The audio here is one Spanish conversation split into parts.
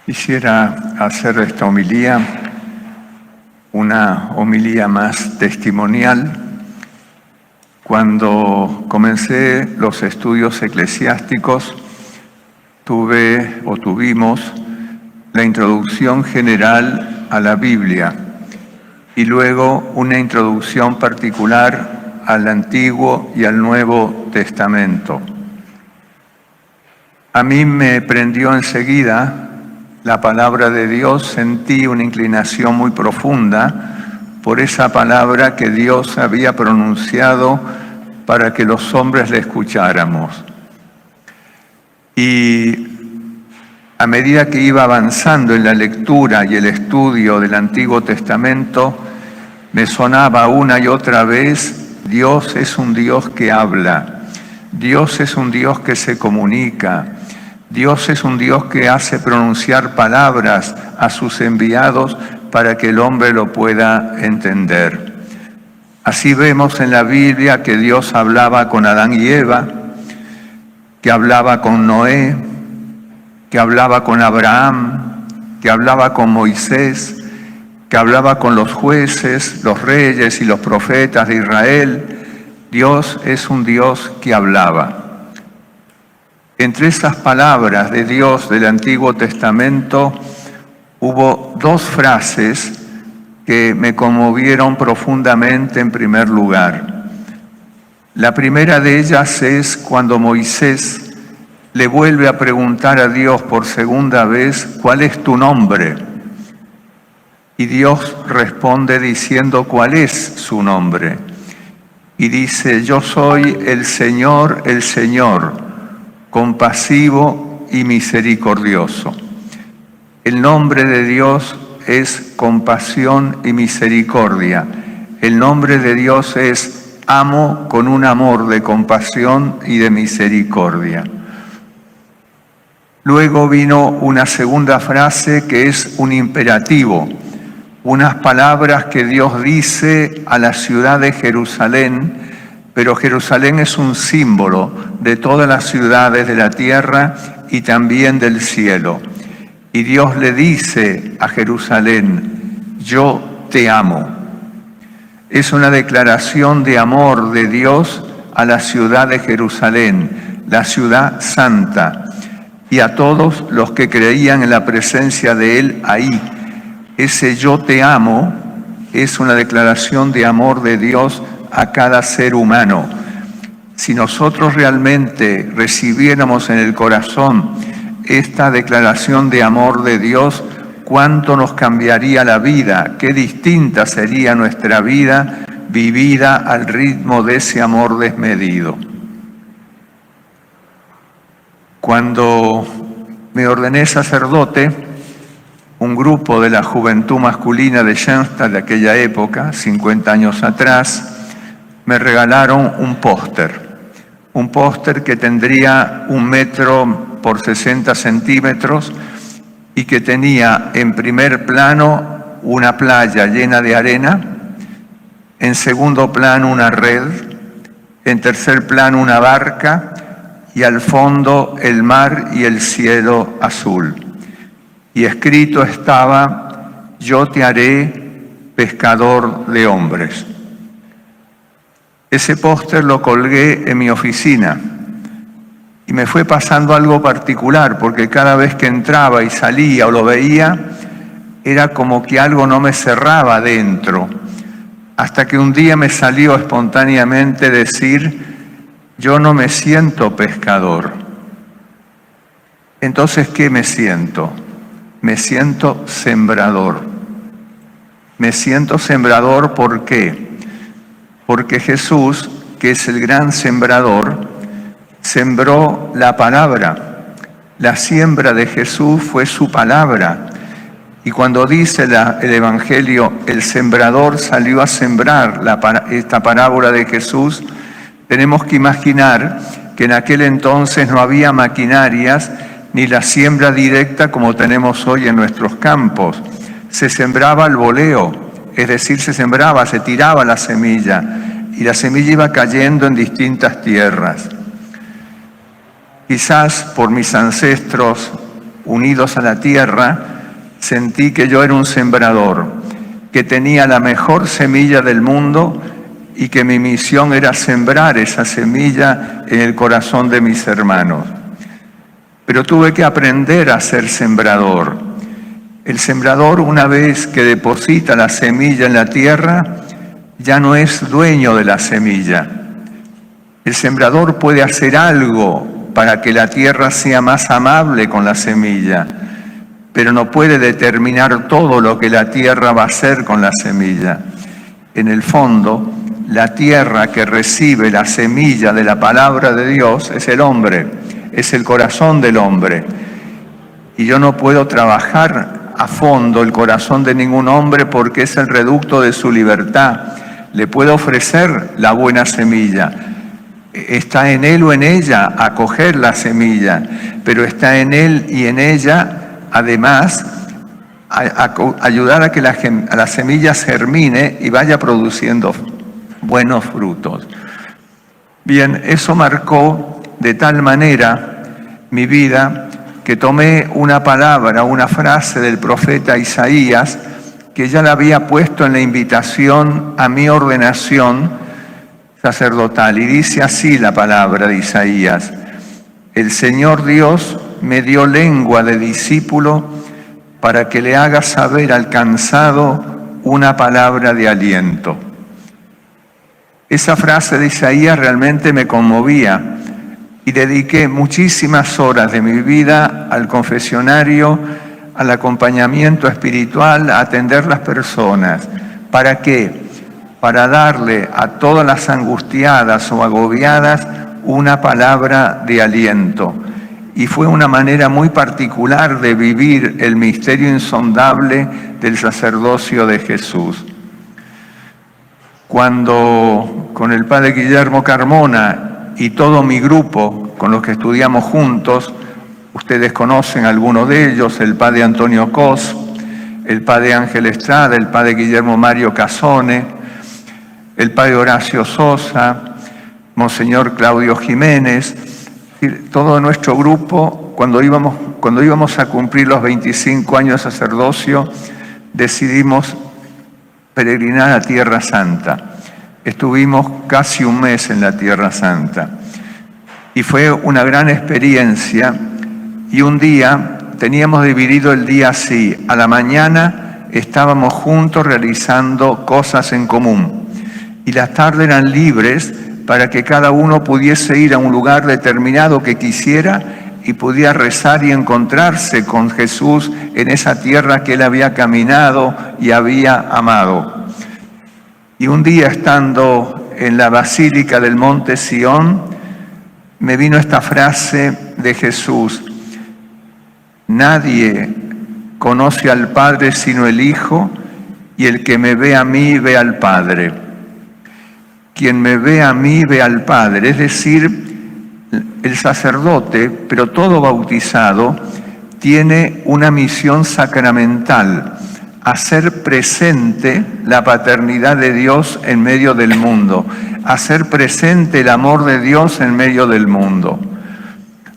Quisiera hacer esta homilía una homilía más testimonial. Cuando comencé los estudios eclesiásticos, tuvimos la introducción general a la Biblia y luego una introducción particular al Antiguo y al Nuevo Testamento. A mí me prendió enseguida la palabra de Dios, sentí una inclinación muy profunda por esa palabra que Dios había pronunciado para que los hombres le escucháramos. Y a medida que iba avanzando en la lectura y el estudio del Antiguo Testamento, me sonaba una y otra vez: Dios es un Dios que habla, Dios es un Dios que se comunica, Dios es un Dios que hace pronunciar palabras a sus enviados para que el hombre lo pueda entender. Así vemos en la Biblia que Dios hablaba con Adán y Eva, que hablaba con Noé, que hablaba con Abraham, que hablaba con Moisés, que hablaba con los jueces, los reyes y los profetas de Israel. Dios es un Dios que hablaba. Entre esas palabras de Dios del Antiguo Testamento hubo dos frases que me conmovieron profundamente en primer lugar. La primera de ellas es cuando Moisés le vuelve a preguntar a Dios por segunda vez: ¿cuál es tu nombre? Y Dios responde diciendo cuál es su nombre. Y dice: yo soy el Señor, compasivo y misericordioso. El nombre de Dios es compasión y misericordia. El nombre de Dios es amo con un amor de compasión y de misericordia. Luego vino una segunda frase que es un imperativo, unas palabras que Dios dice a la ciudad de Jerusalén, pero Jerusalén es un símbolo de todas las ciudades de la tierra y también del cielo. Y Dios le dice a Jerusalén: yo te amo. Es una declaración de amor de Dios a la ciudad de Jerusalén, la ciudad santa, y a todos los que creían en la presencia de Él ahí. Ese yo te amo es una declaración de amor de Dios a cada ser humano. Si nosotros realmente recibiéramos en el corazón esta declaración de amor de Dios, cuánto nos cambiaría la vida, qué distinta sería nuestra vida vivida al ritmo de ese amor desmedido. Cuando me ordené sacerdote, un grupo de la juventud masculina de Schoenstatt de aquella época, 50 años atrás, me regalaron un póster que tendría 1 metro por 60 centímetros y que tenía en primer plano una playa llena de arena, en segundo plano una red, en tercer plano una barca y al fondo el mar y el cielo azul. Y escrito estaba: yo te haré pescador de hombres. Ese póster lo colgué en mi oficina y me fue pasando algo particular, porque cada vez que entraba y salía o lo veía, era como que algo no me cerraba dentro, hasta que un día me salió espontáneamente decir: yo no me siento pescador. Entonces, ¿qué me siento? Me siento sembrador. Me siento sembrador, ¿por qué? Porque Jesús, que es el gran sembrador, sembró la palabra. La siembra de Jesús fue su palabra. Y cuando dice el Evangelio: el sembrador salió a sembrar, esta parábola de Jesús, tenemos que imaginar que en aquel entonces no había maquinarias ni la siembra directa como tenemos hoy en nuestros campos. Se sembraba al voleo, es decir, se tiraba la semilla y la semilla iba cayendo en distintas tierras. Quizás por mis ancestros unidos a la tierra, sentí que yo era un sembrador, que tenía la mejor semilla del mundo y que mi misión era sembrar esa semilla en el corazón de mis hermanos. Pero tuve que aprender a ser sembrador. El sembrador, una vez que deposita la semilla en la tierra, ya no es dueño de la semilla. El sembrador puede hacer algo para que la tierra sea más amable con la semilla, pero no puede determinar todo lo que la tierra va a hacer con la semilla. En el fondo, la tierra que recibe la semilla de la palabra de Dios es el hombre, es el corazón del hombre. Y yo no puedo trabajar a fondo el corazón de ningún hombre porque es el reducto de su libertad. Le puedo ofrecer la buena semilla. Está en él o en ella acoger la semilla, pero está en él y en ella, además, ayudar a que la semilla germine y vaya produciendo buenos frutos. Bien, eso marcó de tal manera mi vida que tomé una palabra, una frase del profeta Isaías, que ya la había puesto en la invitación a mi ordenación sacerdotal. Y dice así la palabra de Isaías: el Señor Dios me dio lengua de discípulo para que le haga saber al cansado una palabra de aliento. Esa frase de Isaías realmente me conmovía y dediqué muchísimas horas de mi vida al confesionario, al acompañamiento espiritual, a atender las personas. ¿Para qué? Para darle a todas las angustiadas o agobiadas una palabra de aliento. Y fue una manera muy particular de vivir el misterio insondable del sacerdocio de Jesús. Cuando con el padre Guillermo Carmona y todo mi grupo con los que estudiamos juntos, ustedes conocen algunos de ellos, el padre Antonio Cos, el padre Ángel Estrada, el padre Guillermo Mario Casone, el padre Horacio Sosa, Monseñor Claudio Jiménez, todo nuestro grupo, cuando íbamos a cumplir los 25 años de sacerdocio, decidimos peregrinar a Tierra Santa. Estuvimos casi un mes en la Tierra Santa y fue una gran experiencia. Y un día teníamos dividido el día así: a la mañana estábamos juntos realizando cosas en común y las tardes eran libres para que cada uno pudiese ir a un lugar determinado que quisiera y pudiera rezar y encontrarse con Jesús en esa tierra que él había caminado y había amado. Y un día, estando en la Basílica del Monte Sión, me vino esta frase de Jesús: nadie conoce al Padre sino el Hijo, y el que me ve a mí ve al Padre. Quien me ve a mí ve al Padre, es decir, el sacerdote, pero todo bautizado, tiene una misión sacramental: hacer presente la paternidad de Dios en medio del mundo, hacer presente el amor de Dios en medio del mundo.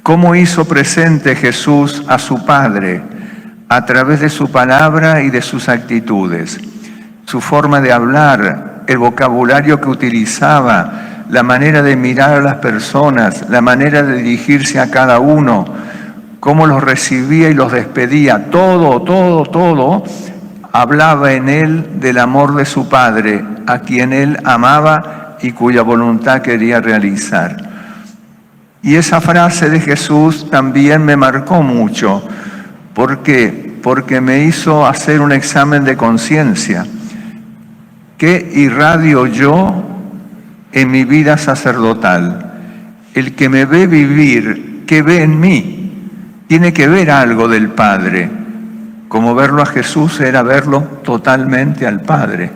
¿Cómo hizo presente Jesús a su Padre? A través de su palabra y de sus actitudes, su forma de hablar, el vocabulario que utilizaba, la manera de mirar a las personas, la manera de dirigirse a cada uno, cómo los recibía y los despedía, todo hablaba en él del amor de su Padre, a quien él amaba y cuya voluntad quería realizar. Y esa frase de Jesús también me marcó mucho. ¿Por qué? Porque me hizo hacer un examen de conciencia. ¿Qué irradio yo en mi vida sacerdotal? El que me ve vivir, ¿qué ve en mí? Tiene que ver algo del Padre. Como verlo a Jesús era verlo totalmente al Padre.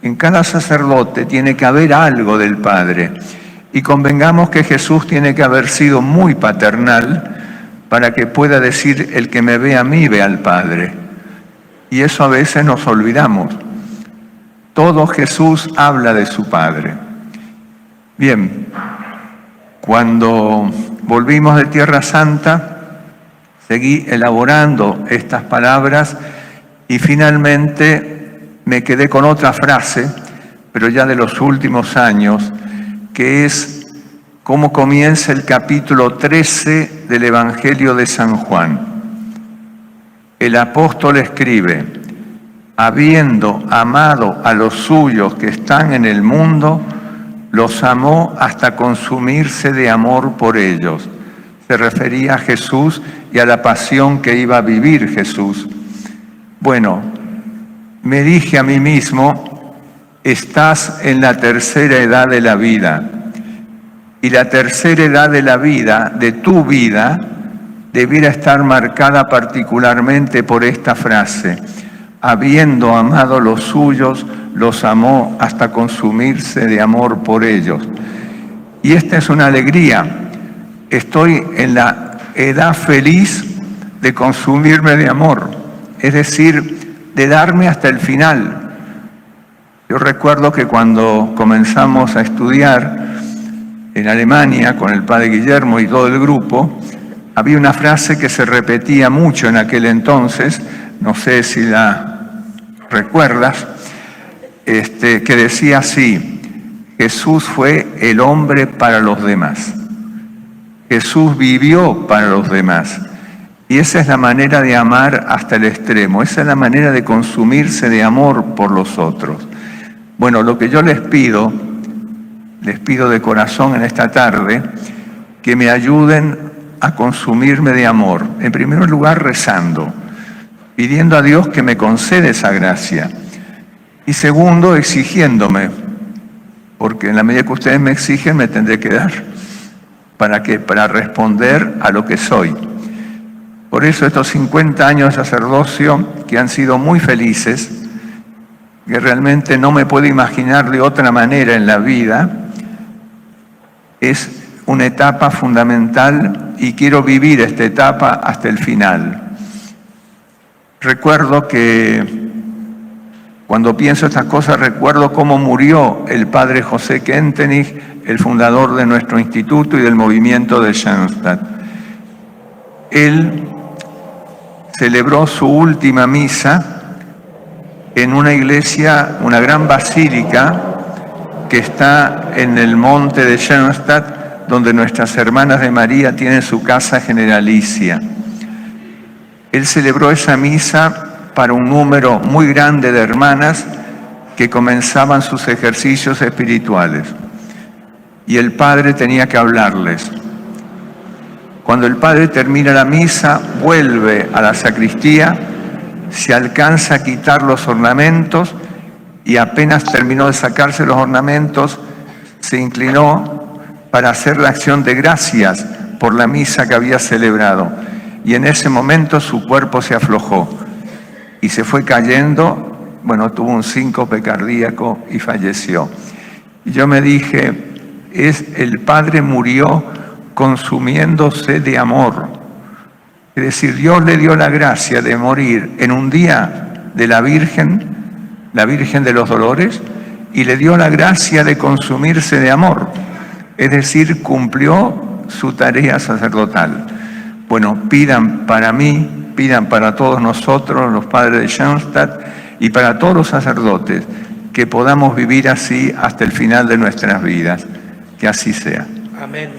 En cada sacerdote tiene que haber algo del Padre. Y convengamos que Jesús tiene que haber sido muy paternal para que pueda decir: el que me ve a mí ve al Padre. Y eso a veces nos olvidamos. Todo Jesús habla de su Padre. Bien, cuando volvimos de Tierra Santa, Seguí elaborando estas palabras y finalmente me quedé con otra frase, pero ya de los últimos años, que es cómo comienza el capítulo 13 del Evangelio de San Juan. El apóstol escribe: habiendo amado a los suyos que están en el mundo, los amó hasta consumirse de amor por ellos. Se refería a Jesús y a la pasión que iba a vivir Jesús. Bueno, me dije a mí mismo, estás en la tercera edad de la vida. Y la tercera edad de la vida, de tu vida, debiera estar marcada particularmente por esta frase: habiendo amado los suyos, los amó hasta consumirse de amor por ellos. Y esta es una alegría. Estoy en la edad feliz de consumirme de amor, es decir, de darme hasta el final. Yo recuerdo que cuando comenzamos a estudiar en Alemania con el padre Guillermo y todo el grupo, había una frase que se repetía mucho en aquel entonces, no sé si la recuerdas, que decía así: Jesús fue el hombre para los demás. Jesús vivió para los demás. Y esa es la manera de amar hasta el extremo, esa es la manera de consumirse de amor por los otros. Bueno, lo que yo les pido de corazón en esta tarde, que me ayuden a consumirme de amor. En primer lugar, rezando, pidiendo a Dios que me conceda esa gracia. Y segundo, exigiéndome, porque en la medida que ustedes me exigen, me tendré que dar. ¿Para qué? Para responder a lo que soy. Por eso estos 50 años de sacerdocio, que han sido muy felices, que realmente no me puedo imaginar de otra manera en la vida, es una etapa fundamental y quiero vivir esta etapa hasta el final. Recuerdo que cuando pienso estas cosas, recuerdo cómo murió el padre José Kentenich, el fundador de nuestro instituto y del movimiento de Schoenstatt. Él celebró su última misa en una iglesia, una gran basílica que está en el monte de Schoenstatt, donde nuestras hermanas de María tienen su casa generalicia. Él celebró esa misa para un número muy grande de hermanas que comenzaban sus ejercicios espirituales. Y el padre tenía que hablarles. Cuando el padre termina la misa, vuelve a la sacristía, se alcanza a quitar los ornamentos y apenas terminó de sacarse los ornamentos, se inclinó para hacer la acción de gracias por la misa que había celebrado. Y en ese momento su cuerpo se aflojó y se fue cayendo, tuvo un síncope cardíaco y falleció. Y yo me dije, el Padre murió consumiéndose de amor. Es decir, Dios le dio la gracia de morir en un día de la Virgen de los Dolores, y le dio la gracia de consumirse de amor. Es decir, cumplió su tarea sacerdotal. Bueno, pidan para mí, pidan para todos nosotros, los padres de Schoenstatt, y para todos los sacerdotes, que podamos vivir así hasta el final de nuestras vidas. Que así sea. Amén.